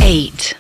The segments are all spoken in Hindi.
8.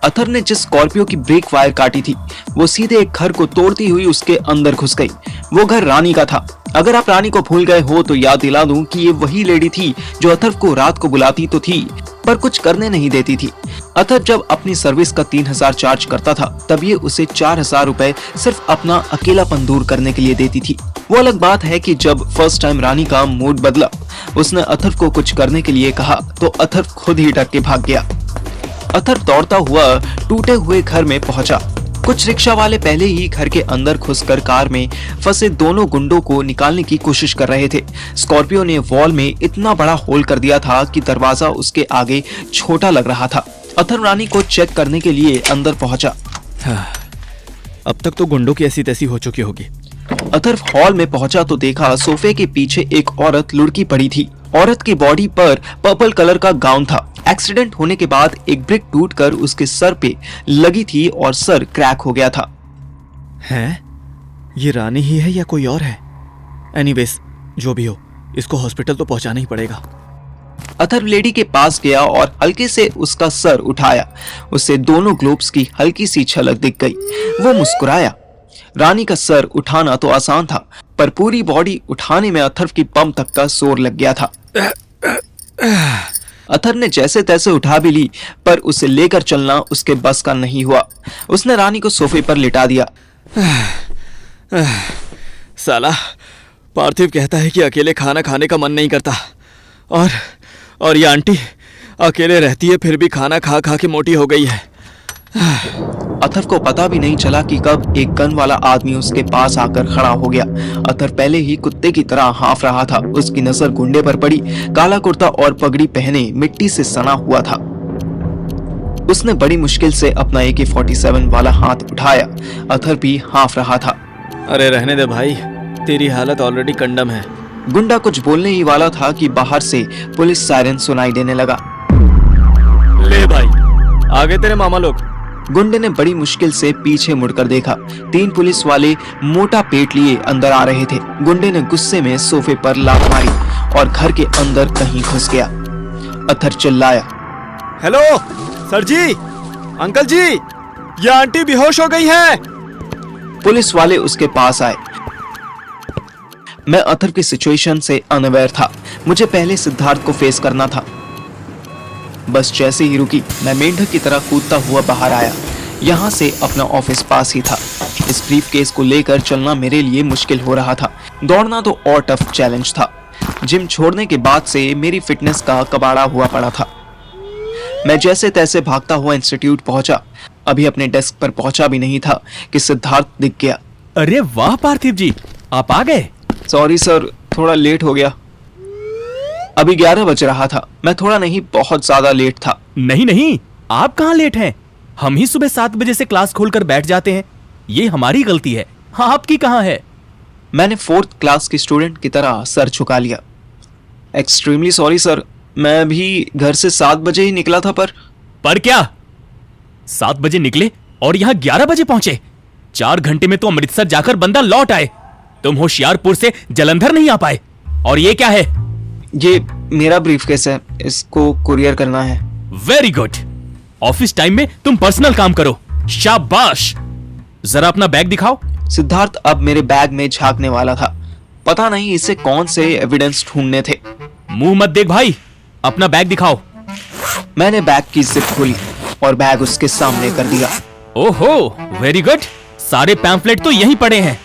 अथर ने जिस स्कॉर्पियो की ब्रेक वायर काटी थी वो सीधे एक घर को तोड़ती हुई उसके अंदर घुस गई। वो घर रानी का था। अगर आप रानी को भूल गए हो तो याद दिला दूं कि ये वही लेडी थी जो अथर को रात को बुलाती तो थी पर कुछ करने नहीं देती थी। अथर जब अपनी सर्विस का 3000 चार्ज करता था तब ये उसे 4000 रुपए सिर्फ अपना अकेलापन दूर करने के लिए देती थी। वो अलग बात है कि जब फर्स्ट टाइम रानी का मूड बदला, उसने अथर को कुछ करने के लिए कहा तो अथर खुद ही डर के भाग गया। अथर दौड़ता हुआ टूटे हुए घर में पहुंचा। कुछ रिक्शा वाले पहले ही घर के अंदर घुसकर कार में फंसे दोनों गुंडों को निकालने की कोशिश कर रहे थे। स्कॉर्पियो ने वॉल में इतना बड़ा होल कर दिया था कि दरवाजा उसके आगे छोटा लग रहा था। अथर रानी को चेक करने के लिए अंदर पहुंचा। अब तक तो गुंडों की ऐसी तैसी हो चुकी होगी। अथर हॉल में पहुंचा तो देखा सोफे के पीछे एक औरत लुढ़की पड़ी थी। औरत की बॉडी पर पर्पल कलर का गाउन था। एक्सीडेंट होने के बाद एक ब्रिक टूटकर उसके सर पे लगी थी और सर क्रैक हो गया था। हैं? ये रानी ही है या कोई और है? एनीवेज, जो भी हो, इसको हॉस्पिटल तो पहुंचाना ही पड़ेगा। अथर लेडी के पास गया और हल्के से उसका सर उठाया। उससे दोनों ग्लोब्स की हल्की सी झलक दिख गई। वो मुस्कुराया। रानी का सर उठाना तो आसान था पर पूरी बॉडी उठाने में अथर की बम तक का जोर लग गया था। अथर ने जैसे तैसे उठा भी ली पर उसे लेकर चलना उसके बस का नहीं हुआ। उसने रानी को सोफे पर लिटा दिया। साला पार्थिव कहता है कि अकेले खाना खाने का मन नहीं करता और ये आंटी अकेले रहती है फिर भी खाना खा खा के मोटी हो गई है। अथर को पता भी नहीं चला कि कब एक गन वाला आदमी उसके पास आकर खड़ा हो गया। अथर पहले ही कुत्ते की तरह हाँफ रहा था। उसकी नजर गुंडे पर पड़ी। काला कुर्ता और पगड़ी पहने मिट्टी से सना हुआ था। उसने बड़ी मुश्किल से अपना AK-47 वाला हाथ उठाया। अथर भी हाँफ रहा था। अरे रहने दे भाई, तेरी हालत ऑलरेडी कंडम है। गुंडा कुछ बोलने ही वाला था कि बाहर से पुलिस सायरन सुनाई देने लगा। ले भाई, आगे तेरे मामा लोग। गुंडे ने बड़ी मुश्किल से पीछे मुड़कर देखा। 3 पुलिस वाले मोटा पेट लिए अंदर आ रहे थे। गुंडे ने गुस्से में सोफे पर लात मारी और घर के अंदर कहीं घुस गया। अथर चिल्लाया, हेलो सर जी, अंकल जी, ये आंटी बेहोश हो गई है। पुलिस वाले उसके पास आए। मैं अथर की सिचुएशन से अनअवेयर था। मुझे पहले सिद्धार्थ को फेस करना था। बस जैसे ही रुकी मैं मेंढक की तरह कूदता हुआ बाहर आया। यहाँ से अपना ऑफिस पास ही था। इस ब्रीफ केस को लेकर चलना मेरे लिए मुश्किल हो रहा था। दौड़ना तो और टफ चैलेंज था। जिम छोड़ने के बाद से मेरी फिटनेस का कबाड़ा हुआ पड़ा था। मैं जैसे तैसे भागता हुआ इंस्टीट्यूट पहुंचा। अभी अपने डेस्क पर पहुंचा भी नहीं था कि सिद्धार्थ दिख गया। अरे वाह पार्थिव जी, आप आ गए। सॉरी सर, थोड़ा लेट हो गया। अभी 11 बज रहा था। मैं थोड़ा नहीं बहुत ज्यादा लेट था। नहीं, आप कहाँ लेट हैं? हम ही सुबह 7 बजे से क्लास खोलकर बैठ जाते हैं। ये हमारी गलती है। हाँ, आपकी कहाँ है? मैंने 4th क्लास की स्टूडेंट की तरह सर झुका लिया। एक्सट्रीमली सॉरी सर, मैं भी घर से 7 बजे ही निकला था। पर क्या 7 बजे निकले और यहाँ 11 बजे पहुंचे? 4 घंटे में तो अमृतसर जाकर बंदा लौट आए। तुम होशियारपुर से जलंधर नहीं आ पाए। और ये क्या है? ये मेरा ब्रीफकेस है, इसको कुरियर करना है। Very good. ऑफिस टाइम में तुम पर्सनल काम करो। शाबाश। जरा अपना बैग दिखाओ। सिद्धार्थ अब मेरे बैग में झांकने वाला था। पता नहीं इसे कौन से एविडेंस ढूंढने थे। मुंह मत देख भाई, अपना बैग दिखाओ। मैंने बैग की जिप खोली और बैग उसके सामने कर दिया। ओहो, वेरी गुड। सारे पैम्फलेट तो यहीं पड़े हैं।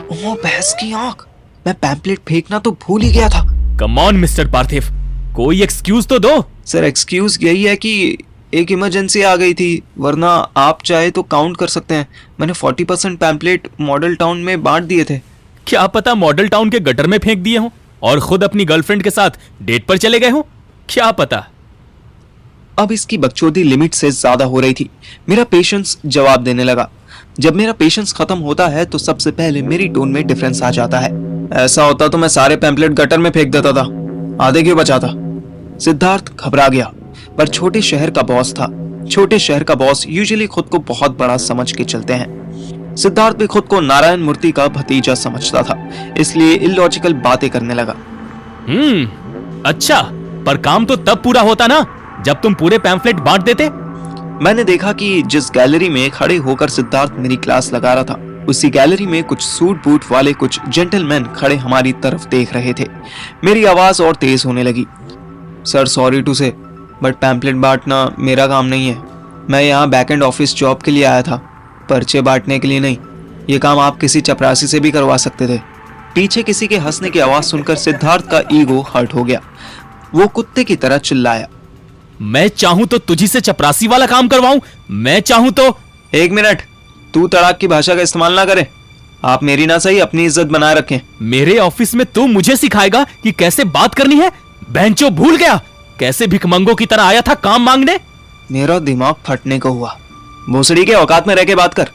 ओह भैंस की आंख, मैं पैम्फलेट फेंकना तो भूल ही गया था। कम ऑन मिस्टर पार्थिव, कोई एक्सक्यूज तो दो। सर एक्सक्यूज यही है कि एक इमरजेंसी आ गई थी, वरना आप चाहे तो काउंट कर सकते हैं। मैंने 40% पैम्फलेट मॉडल टाउन में बांट दिए थे। क्या पता मॉडल टाउन के गटर में फेंक दिए हों और खुद अपनी गर्लफ्रेंड के साथ डेट पर चले गए हों, क्या पता। अब इसकी बकचोदी लिमिट से ज्यादा हो रही थी। मेरा पेशेंस जवाब देने लगा। जब मेरा पेशेंस खत्म होता है तो सबसे पहले मेरी टोन में डिफरेंस आ जाता है। ऐसा होता तो मैं सारे पैम्फलेट गटर में फेंक देता था, आधे क्यों बचाता। सिद्धार्थ घबरा गया, पर छोटे शहर का बॉस था। छोटे शहर का बॉस यूजुअली खुद को बहुत बड़ा समझ के चलते हैं। सिद्धार्थ भी खुद को नारायण मूर्ति का भतीजा समझता था, इसलिए इलॉजिकल बातें करने लगा। अच्छा, पर काम तो तब पूरा होता ना जब तुम पूरे पैम्फलेट बांट देते। मैंने देखा कि जिस गैलरी में खड़े होकर सिद्धार्थ मेरी क्लास लगा रहा था, उसी गैलरी में कुछ सूट बूट वाले कुछ जेंटलमैन खड़े हमारी तरफ देख रहे थे। मेरी आवाज और तेज होने लगी। सर, सॉरी टू से, बट पैम्फलेट बांटना मेरा काम नहीं है। मैं यहाँ बैक एंड ऑफिस जॉब के लिए आया था, पर्चे बांटने के लिए नहीं। ये काम आप किसी चपरासी से भी करवा सकते थे। पीछे किसी के हंसने की आवाज सुनकर सिद्धार्थ का ईगो हर्ट हो गया। वो कुत्ते की तरह चिल्लाया, मैं चाहूं तो तुझी से चपरासी वाला काम करवाऊं। मैं चाहूं तो। एक मिनट, तू तड़ाक की भाषा का इस्तेमाल ना करे। आप मेरी ना सही अपनी इज्जत बनाए रखें। मेरे ऑफिस में तू मुझे सिखाएगा कि कैसे बात करनी है? बेंचो भूल गया कैसे भिखमंगों की तरह आया था काम मांगने? मेरा दिमाग फटने को हुआ। भोसड़ी के औकात में रह के बात कर।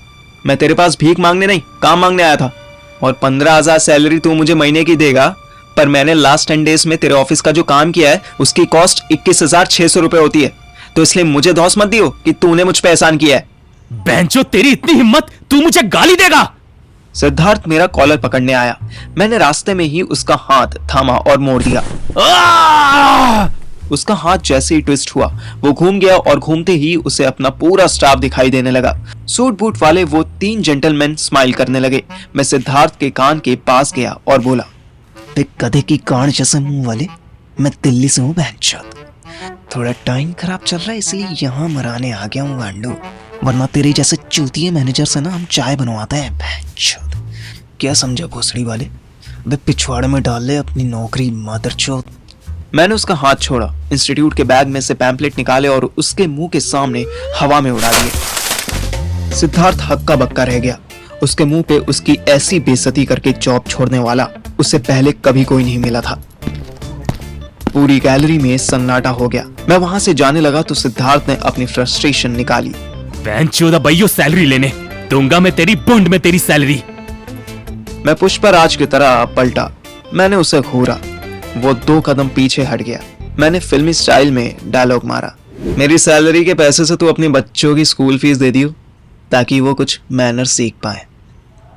मैं तेरे पास भीख मांगने नहीं, काम मांगने आया था। और 15,000 सैलरी तू मुझे महीने की देगा, पर मैंने लास्ट 10 डेज में तेरे ऑफिस का जो काम किया है उसकी कॉस्ट 21,600 रुपए होती है। तो इसलिए मुझे धौंस मत दियो कि तूने मुझ पे एहसान किया है। बेंचो, तेरी इतनी हिम्मत, तू मुझे गाली देगा? सिद्धार्थ मेरा कॉलर पकड़ने आया। मैंने रास्ते में ही उसका हाथ थामा और मोड़ दिया। उसका हाथ जैसे ही ट्विस्ट हुआ, वो घूम गया और घूमते ही उसे अपना पूरा स्टाफ दिखाई देने लगा। सूट बूट वाले वो 3 जेंटलमैन स्माइल करने लगे। मैं सिद्धार्थ के कान के पास गया और बोला, गधे की कान जैसे मुंह वाले, मैं दिल्ली से हूँ बहनचोद। थोड़ा टाइम खराब चल रहा है इसलिए यहाँ मराने आ गया हूँ गांडू, वरना तेरे जैसे चूतिए मैनेजर से ना हम चाय बनवाते हैं बहनचोद। क्या समझा भोसड़ी वाले? वे पिछवाड़े में डाल ले अपनी नौकरी मादरचोद। मैंने उसका हाथ छोड़ा, इंस्टीट्यूट के बैग में से पैम्पलेट निकाले और उसके मुंह के सामने हवा में उड़ा दिए। सिद्धार्थ हक्का बक्का रह गया। उसके मुंह पे उसकी ऐसी बेइज्जती करके जॉब छोड़ने वाला उससे पहले कभी कोई नहीं मिला था। पूरी गैलरी में सन्नाटा हो गया। मैं वहां से जाने लगा तो सिद्धार्थ ने अपनी फ्रस्ट्रेशन निकाली। बेंचोदा भैया, सैलरी लेने दूंगा मैं तेरी बूंद में तेरी सैलरी। मैं पुष्पराज की तरह पलटा। मैंने उसे घूरा। वो 2 कदम पीछे हट गया। मैंने फिल्मी स्टाइल में डायलॉग मारा, मेरी सैलरी के पैसे से तू अपने बच्चों की स्कूल फीस दे दियो ताकि वो कुछ मैनर सीख पाए।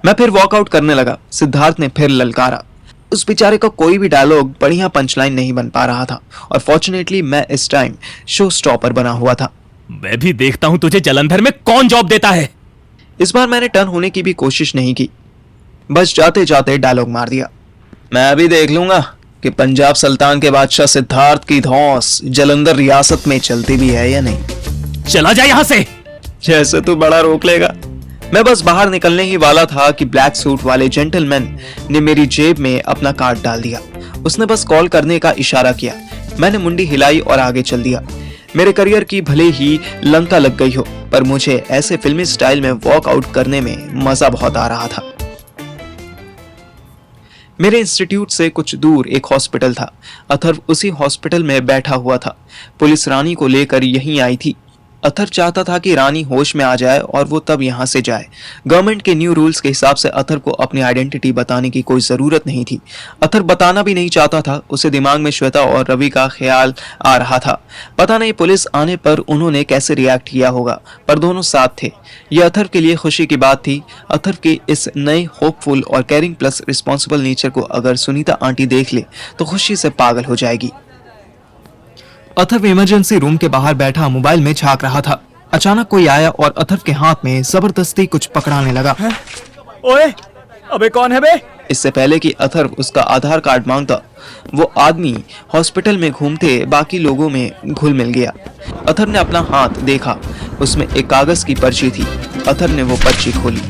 मैं फिर वॉकआउट करने लगा। सिद्धार्थ ने फिर ललकारा। उस बेचारे का कोई भी डायलॉग बढ़िया पंचलाइन नहीं बन पा रहा था और फॉर्चुनेटली मैं इस टाइम शो स्टॉपर बना हुआ था। मैं भी देखता हूं तुझे जलंधर में कौन जॉब देता है। इस बार मैंने टर्न होने की भी कोशिश नहीं की, बस जाते जाते डायलॉग मार दिया, मैं अभी देख लूंगा कि पंजाब सुल्तान के बादशाह सिद्धार्थ की धौंस जलंधर रियासत में चलती भी है या नहीं। चला जा यहां से। जैसे तू बड़ा रोक लेगा। मैं बस बाहर निकलने ही वाला था कि ब्लैक सूट वाले जेंटलमैन ने मेरी जेब में अपना कार्ड डाल दिया। उसने बस कॉल करने का इशारा किया। मैंने मुंडी हिलाई और आगे चल दिया। मेरे करियर की भले ही लंका लग गई हो, पर मुझे ऐसे फिल्मी स्टाइल में वॉकआउट करने में मजा बहुत आ रहा था। मेरे इंस्टीट्यूट से कुछ दूर एक हॉस्पिटल था। अथर्व उसी हॉस्पिटल में बैठा हुआ था। पुलिस रानी को लेकर यहीं आई थी। अथर्व चाहता था कि रानी होश में आ जाए और वो तब यहाँ से जाए। गवर्नमेंट के न्यू रूल्स के हिसाब से अथर्व को अपनी आइडेंटिटी बताने की कोई जरूरत नहीं थी। अथर्व बताना भी नहीं चाहता था। उसे दिमाग में श्वेता और रवि का ख्याल आ रहा था। पता नहीं पुलिस आने पर उन्होंने कैसे रिएक्ट किया होगा, पर दोनों साथ थे। यह अथर्व के लिए खुशी की बात थी। अथर्व के इस नए होपफुल और केयरिंग प्लस रिस्पॉन्सिबल नेचर को अगर सुनीता आंटी देख ले तो खुशी से पागल हो जाएगी। अथर्व इमरजेंसी रूम के बाहर बैठा मोबाइल में झांक रहा था। अचानक कोई आया और अथर्व के हाथ में जबरदस्ती कुछ पकड़ाने लगा। ओए, अबे कौन है बे? इससे पहले कि अथर्व उसका आधार कार्ड मांगता, वो आदमी हॉस्पिटल में घूमते बाकी लोगों में घुल मिल गया। अथर्व ने अपना हाथ देखा, उसमें एक कागज की पर्ची थी। अथर्व ने वो पर्ची खोली।